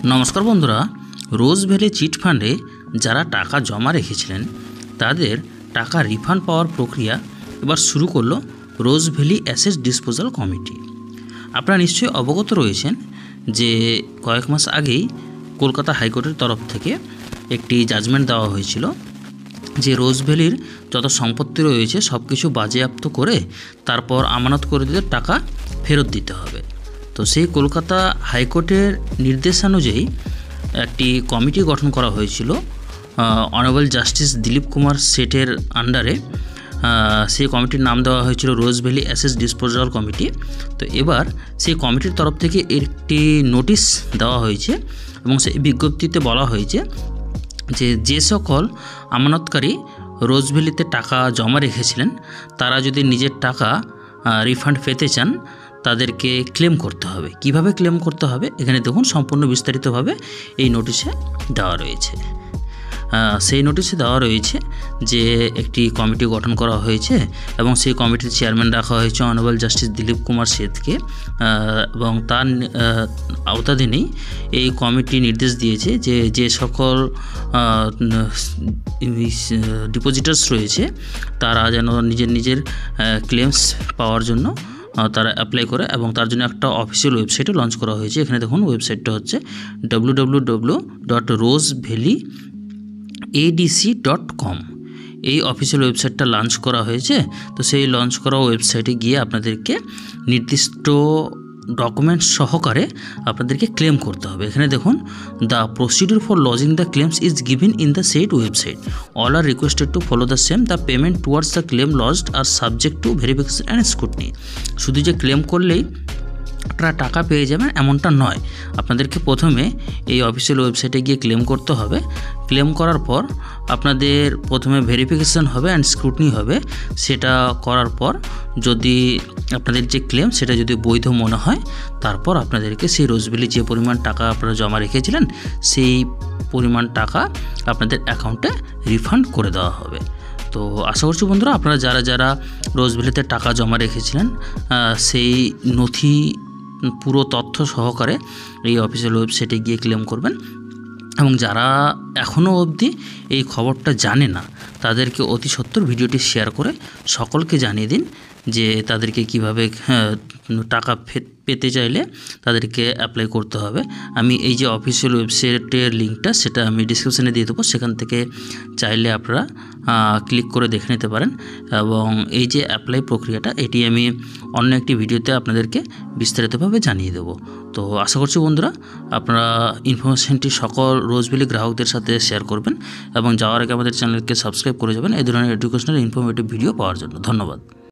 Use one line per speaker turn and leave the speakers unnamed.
নমস্কার বন্ধুরা, রোজ valley cheat ফান্ডে যারা টাকা জমা রেখেছিলেন তাদের টাকা রিফান্ড পাওয়ার প্রক্রিয়া এবার শুরু করলো রোজ ভ্যালি অ্যাসেট ডিসপোজাল কমিটি। আপনারা নিশ্চয়ই অবগত রয়েছেন যে কয়েক মাস আগেই কলকাতা হাইকোর্টের তরফ থেকে একটি জাজমেন্ট দেওয়া হয়েছিল যে রোজ ভ্যালির যত সম্পত্তি রয়েছে সব কিছু বাজেয়াপ্ত করে তারপর আমানত করে দিতে টাকা ফেরত দিতে হবে। তো সেই কলকাতা হাইকোর্টের নির্দেশানুযায়ী একটি কমিটি গঠন করা হয়েছিল অনারেবল জাস্টিস দিলীপ কুমার সেটের আন্ডারে। সেই কমিটির নাম দেওয়া হয়েছিল রোজ ভ্যালি অ্যাসেট ডিসপোজাল কমিটি। তো এবার সেই কমিটির তরফ থেকে একটি নোটিশ দেওয়া হয়েছে এবং সেই বিজ্ঞপ্তিতে বলা হয়েছে যে সকল আমানতকারী রোজ ভ্যালিতে টাকা জমা রেখেছিলেন তারা যদি নিজের টাকা রিফান্ড পেতে চান তাদেরকে ক্লেম করতে হবে। কিভাবে ক্লেম করতে হবে এখানে দেখুন সম্পূর্ণ বিস্তারিতভাবে এই নোটিশে দেওয়া রয়েছে। সেই নোটিশে দেওয়া রয়েছে যে একটি কমিটি গঠন করা হয়েছে এবং সেই কমিটির চেয়ারম্যান রাখা হয়েছে অনারেবল জাস্টিস দিলীপ কুমার সেটকে এবং তার আওতাধীনেই এই কমিটি নির্দেশ দিয়েছে যে সকল ডিপোজিটার্স রয়েছে তারা যেন নিজের ক্লেমস পাওয়ার জন্য তারা অ্যাপ্লাই করে এবং তার জন্য একটা অফিসিয়াল ওয়েবসাইটও লঞ্চ করা হয়েছে। এখানে দেখুন ওয়েবসাইটটা হচ্ছে www.rosevalleyadc.com। এই অফিসিয়াল ওয়েবসাইটটা লঞ্চ করা হয়েছে। তো সেই লঞ্চ করা ওয়েবসাইটে গিয়ে আপনাদেরকে নির্দিষ্ট ডকুমেন্টস সহকারে আপনাদেরকে ক্লেম করতে হবে। এখানে দেখুন the procedure for lodging the claims is given in the set website, all are requested to follow the same, the payment towards the claim lodged are subject to verification and scrutiny. শুধু যে claim করলেই আপনারা টাকা পেয়ে যাবেন এমনটা নয়, আপনাদেরকে প্রথমে এই অফিসিয়াল ওয়েবসাইটে গিয়ে ক্লেম করতে হবে। ক্লেম করার পর আপনাদের প্রথমে ভেরিফিকেশন হবে অ্যান্ড স্ক্রুটিনি হবে। সেটা করার পর যদি আপনাদের যে ক্লেম সেটা যদি বৈধ মনে হয় তারপর আপনাদেরকে সেই রোজ ভ্যালি যে পরিমাণ টাকা আপনারা জমা রেখেছিলেন সেই পরিমাণ টাকা আপনাদের অ্যাকাউন্টে রিফান্ড করে দেওয়া হবে। তো আশা করছি বন্ধুরা আপনারা যারা রোজ ভ্যালিতে টাকা জমা রেখেছিলেন সেই নথি পুরো তথ্য সহকারে এই অফিসিয়াল ওয়েবসাইটে গিয়ে ক্লেম করবেন এবং যারা এখনও অবধি এই খবরটা জানে না তাদেরকে অতি সত্বর ভিডিওটি শেয়ার করে সকলকে জানিয়ে দিন যে তাদেরকে কিভাবে টাকা পেতে চাইলে তাদেরকে অ্যাপ্লাই করতে হবে। আমি এই যে অফিসিয়াল ওয়েবসাইটের লিঙ্কটা সেটা আমি ডিসক্রিপশানে দিয়ে দেবো, সেখান থেকে চাইলে আপনারা ক্লিক করে দেখে নিতে পারেন এবং এই যে অ্যাপ্লাই প্রক্রিয়াটা এটি আমি অন্য একটি ভিডিওতে আপনাদেরকে বিস্তারিতভাবে জানিয়ে দেবো। তো আশা করছি বন্ধুরা আপনারা ইনফরমেশনটি সকল রোজ ভ্যালি গ্রাহকদের সাথে শেয়ার করবেন এবং যাওয়ার আগে আমাদের চ্যানেলকে সাবস্ক্রাইব করে যাবেন এই ধরনের এডুকেশনাল ইনফরমেটিভ ভিডিও পাওয়ার জন্য। ধন্যবাদ।